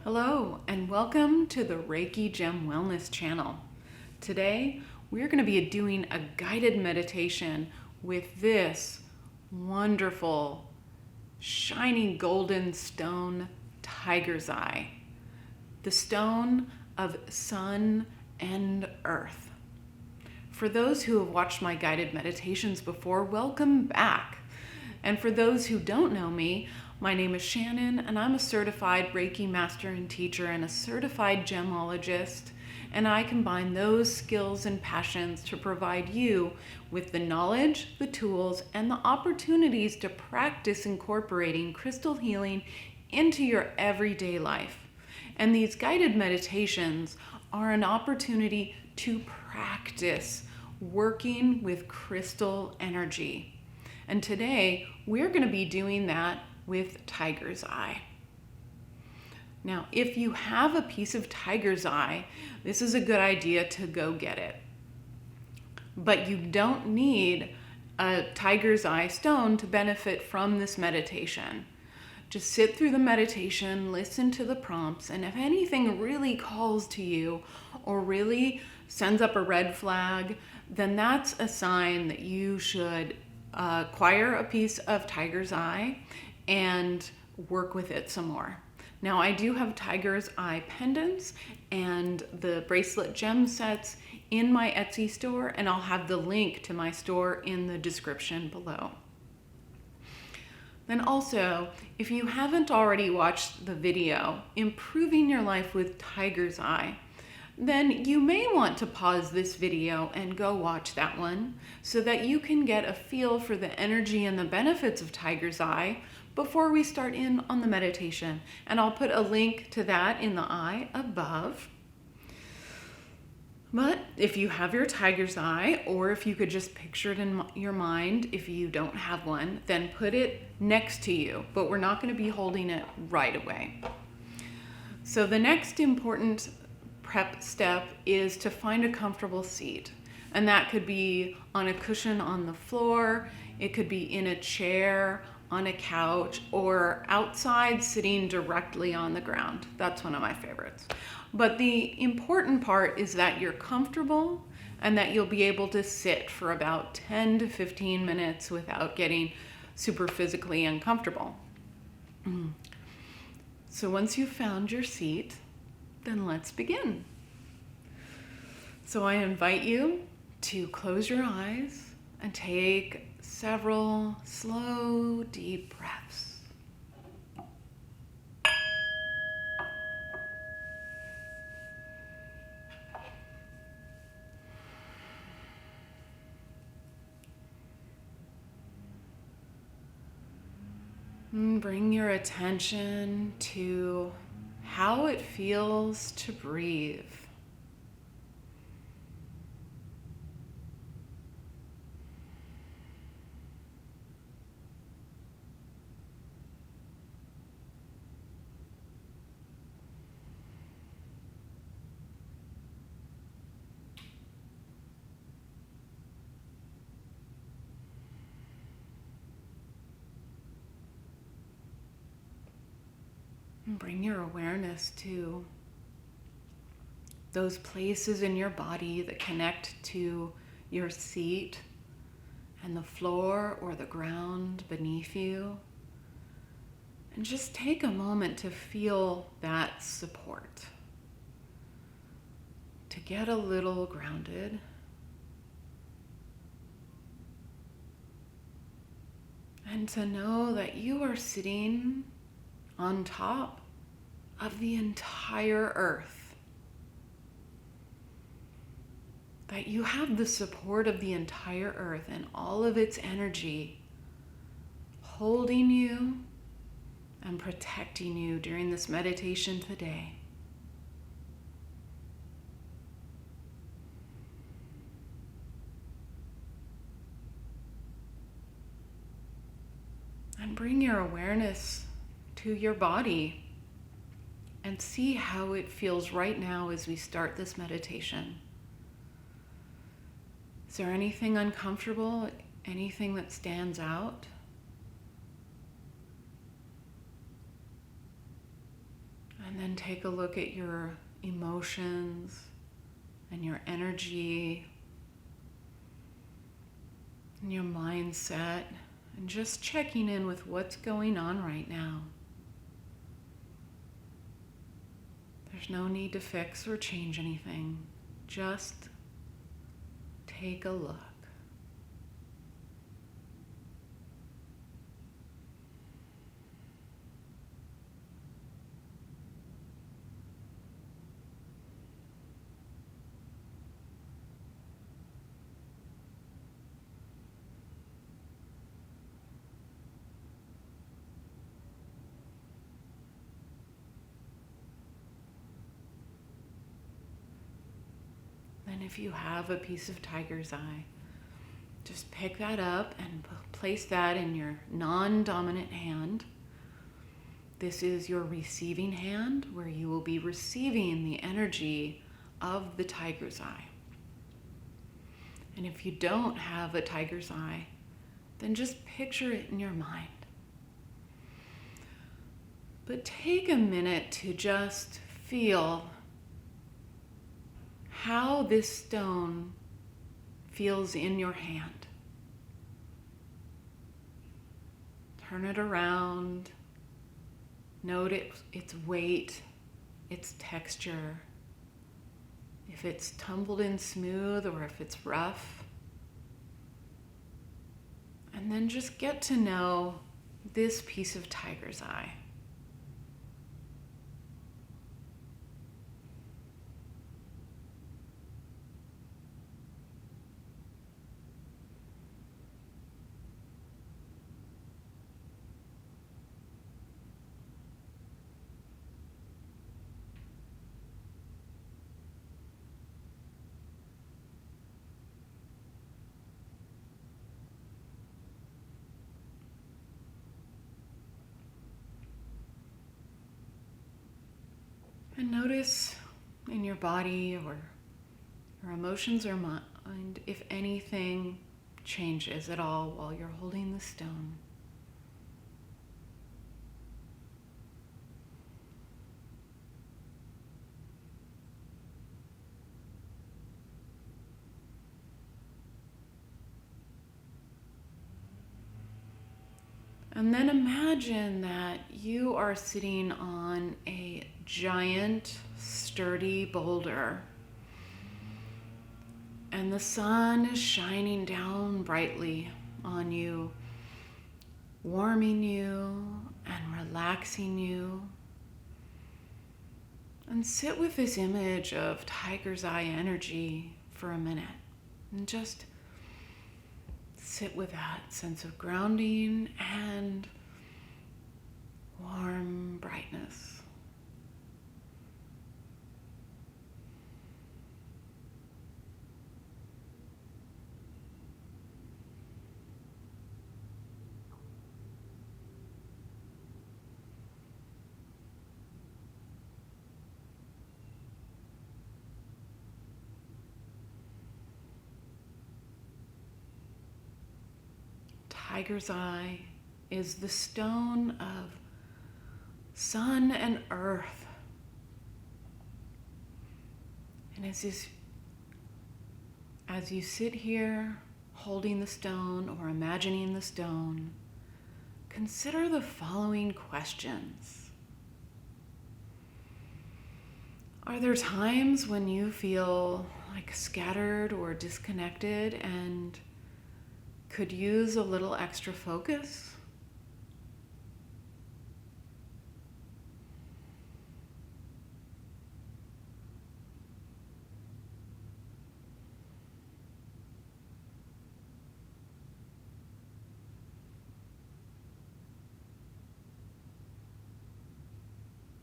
Hello and welcome to the Reiki Gem Wellness channel. Today we're going to be doing a guided meditation with this wonderful shiny golden stone, tiger's eye, the stone of sun and earth. For those who have watched my guided meditations before, welcome back. And for those who don't know me, my name is Shannon, and I'm a certified Reiki master and teacher and a certified gemologist, and I combine those skills and passions to provide you with the knowledge, the tools, and the opportunities to practice incorporating crystal healing into your everyday life. And these guided meditations are an opportunity to practice working with crystal energy. And today, we're going to be doing that with tiger's eye. Now, if you have a piece of tiger's eye, this is a good idea to go get it. But you don't need a tiger's eye stone to benefit from this meditation. Just sit through the meditation, listen to the prompts, and if anything really calls to you or really sends up a red flag, then that's a sign that you should acquire a piece of tiger's eye and work with it some more. Now, I do have tiger's eye pendants and the bracelet gem sets in my Etsy store, and I'll have the link to my store in the description below. Then also, if you haven't already watched the video, Improving Your Life with Tiger's Eye, then you may want to pause this video and go watch that one so that you can get a feel for the energy and the benefits of tiger's eye before we start in on the meditation. And I'll put a link to that in the eye above. But if you have your tiger's eye, or if you could just picture it in your mind, if you don't have one, then put it next to you, but we're not going to be holding it right away. So the next important prep step is to find a comfortable seat. And that could be on a cushion on the floor, it could be in a chair, on a couch, or outside sitting directly on the ground. That's one of my favorites. But the important part is that you're comfortable and that you'll be able to sit for about 10 to 15 minutes without getting super physically uncomfortable. So once you've found your seat, then let's begin. So I invite you to close your eyes and take several slow, deep breaths. And bring your attention to how it feels to breathe. And bring your awareness to those places in your body that connect to your seat and the floor or the ground beneath you. And just take a moment to feel that support, to get a little grounded. And to know that you are sitting on top of the entire earth. That you have the support of the entire earth and all of its energy holding you and protecting you during this meditation today. And bring your awareness to your body and see how it feels right now as we start this meditation. Is there anything uncomfortable? Anything that stands out? And then take a look at your emotions and your energy and your mindset, and just checking in with what's going on right now. There's no need to fix or change anything. Just take a look. And if you have a piece of tiger's eye, just pick that up and place that in your non-dominant hand. This is your receiving hand, where you will be receiving the energy of the tiger's eye. And if you don't have a tiger's eye, then just picture it in your mind. But take a minute to just feel how this stone feels in your hand. Turn it around. Note its weight, its texture. If it's tumbled in smooth or if it's rough. And then just get to know this piece of tiger's eye. And notice in your body or your emotions or mind if anything changes at all while you're holding the stone. And then imagine that you are sitting on a giant, sturdy boulder, and the sun is shining down brightly on you, warming you and relaxing you. And sit with this image of tiger's eye energy for a minute, and just sit with that sense of grounding and warm brightness. Tiger's eye is the stone of sun and earth. And as you sit here holding the stone or imagining the stone, consider the following questions. Are there times when you feel like scattered or disconnected and could use a little extra focus?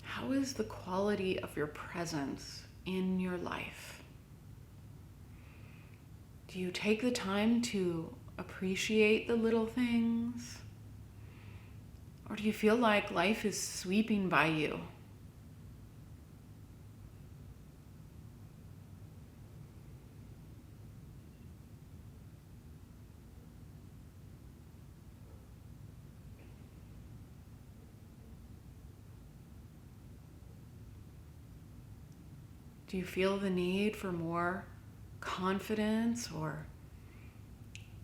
How is the quality of your presence in your life? Do you take the time to appreciate the little things? Or do you feel like life is sweeping by you? Do you feel the need for more confidence or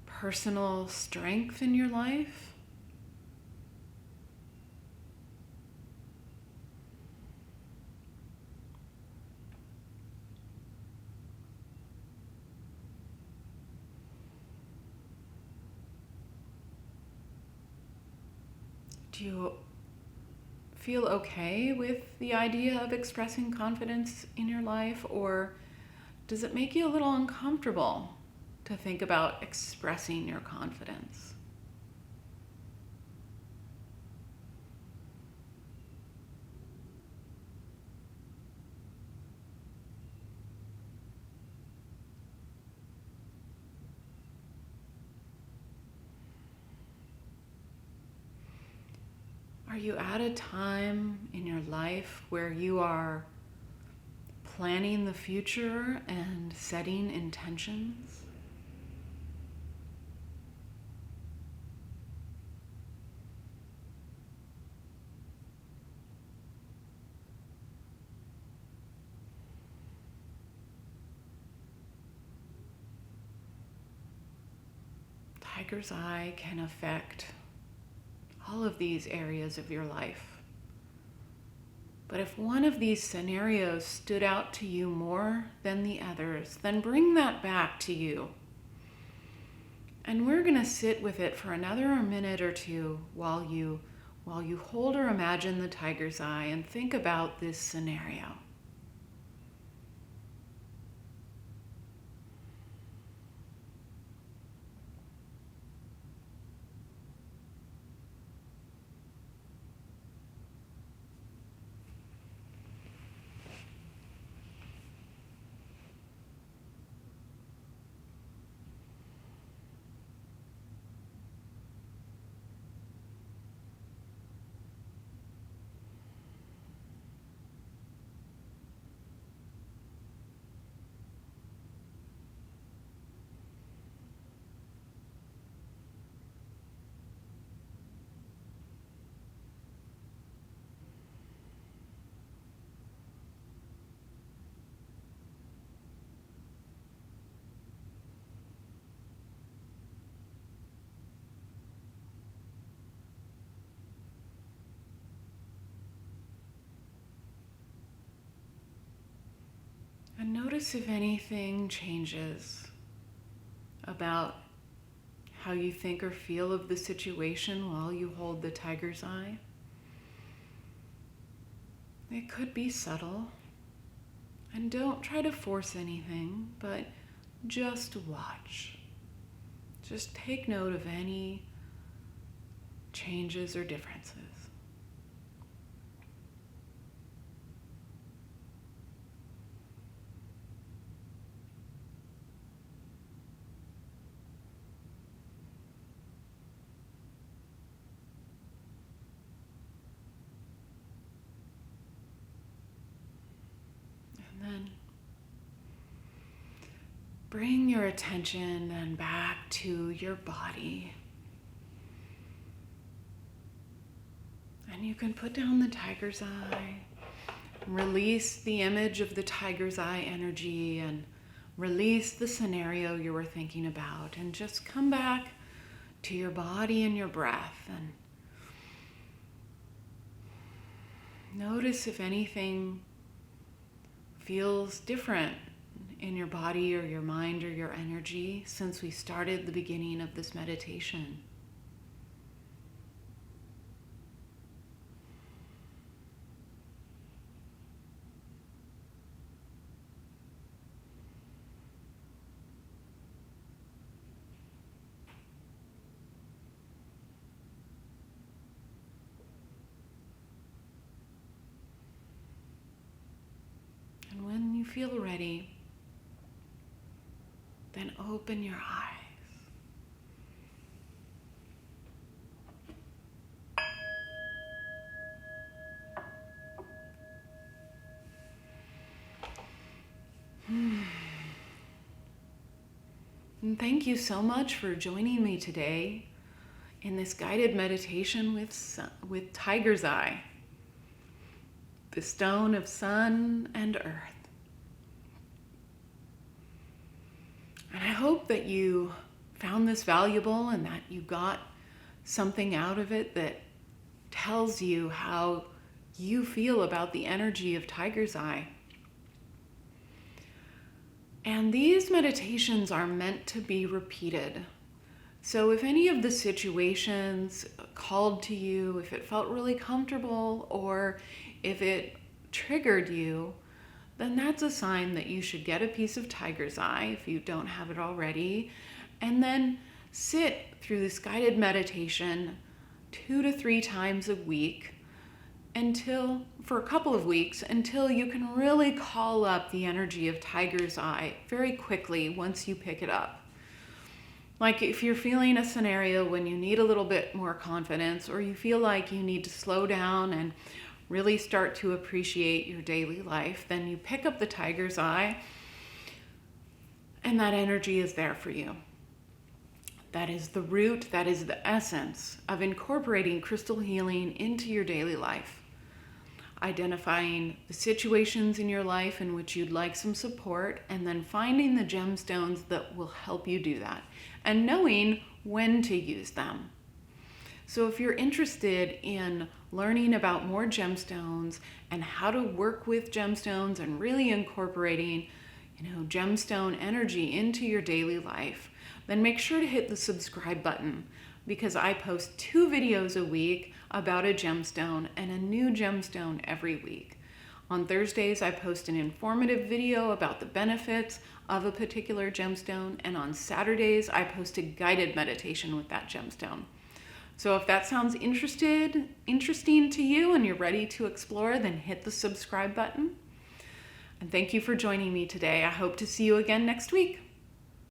personal strength in your life? Do you feel okay with the idea of expressing confidence in your life, or does it make you a little uncomfortable to think about expressing your confidence? Are you at a time in your life where you are planning the future and setting intentions? Tiger's eye can affect all of these areas of your life. But if one of these scenarios stood out to you more than the others, then bring that back to you. And we're going to sit with it for another minute or two while you hold or imagine the tiger's eye and think about this scenario. And notice if anything changes about how you think or feel of the situation while you hold the tiger's eye. It could be subtle, and don't try to force anything, but just watch. Just take note of any changes or differences. Then bring your attention then back to your body. And you can put down the tiger's eye, release the image of the tiger's eye energy, and release the scenario you were thinking about, and just come back to your body and your breath, and notice if anything feels different in your body or your mind or your energy since we started the beginning of this meditation. And when you feel ready, then open your eyes. And thank you so much for joining me today in this guided meditation with Tiger's Eye, the stone of sun and earth. And I hope that you found this valuable and that you got something out of it that tells you how you feel about the energy of Tiger's Eye. And these meditations are meant to be repeated. So if any of the situations called to you, if it felt really comfortable, or if it triggered you, then that's a sign that you should get a piece of Tiger's Eye if you don't have it already, and then sit through this guided meditation 2 to 3 times a week for a couple of weeks, until you can really call up the energy of Tiger's Eye very quickly once you pick it up. Like if you're feeling a scenario when you need a little bit more confidence, or you feel like you need to slow down and really start to appreciate your daily life, then you pick up the Tiger's Eye and that energy is there for you. That is the root, that is the essence of incorporating crystal healing into your daily life. Identifying the situations in your life in which you'd like some support, and then finding the gemstones that will help you do that, and knowing when to use them. So if you're interested in learning about more gemstones and how to work with gemstones and really incorporating, gemstone energy into your daily life, then make sure to hit the subscribe button, because I post 2 videos a week about a gemstone and a new gemstone every week. On Thursdays, I post an informative video about the benefits of a particular gemstone, and on Saturdays, I post a guided meditation with that gemstone. So if that sounds interesting to you and you're ready to explore, then hit the subscribe button. And thank you for joining me today. I hope to see you again next week.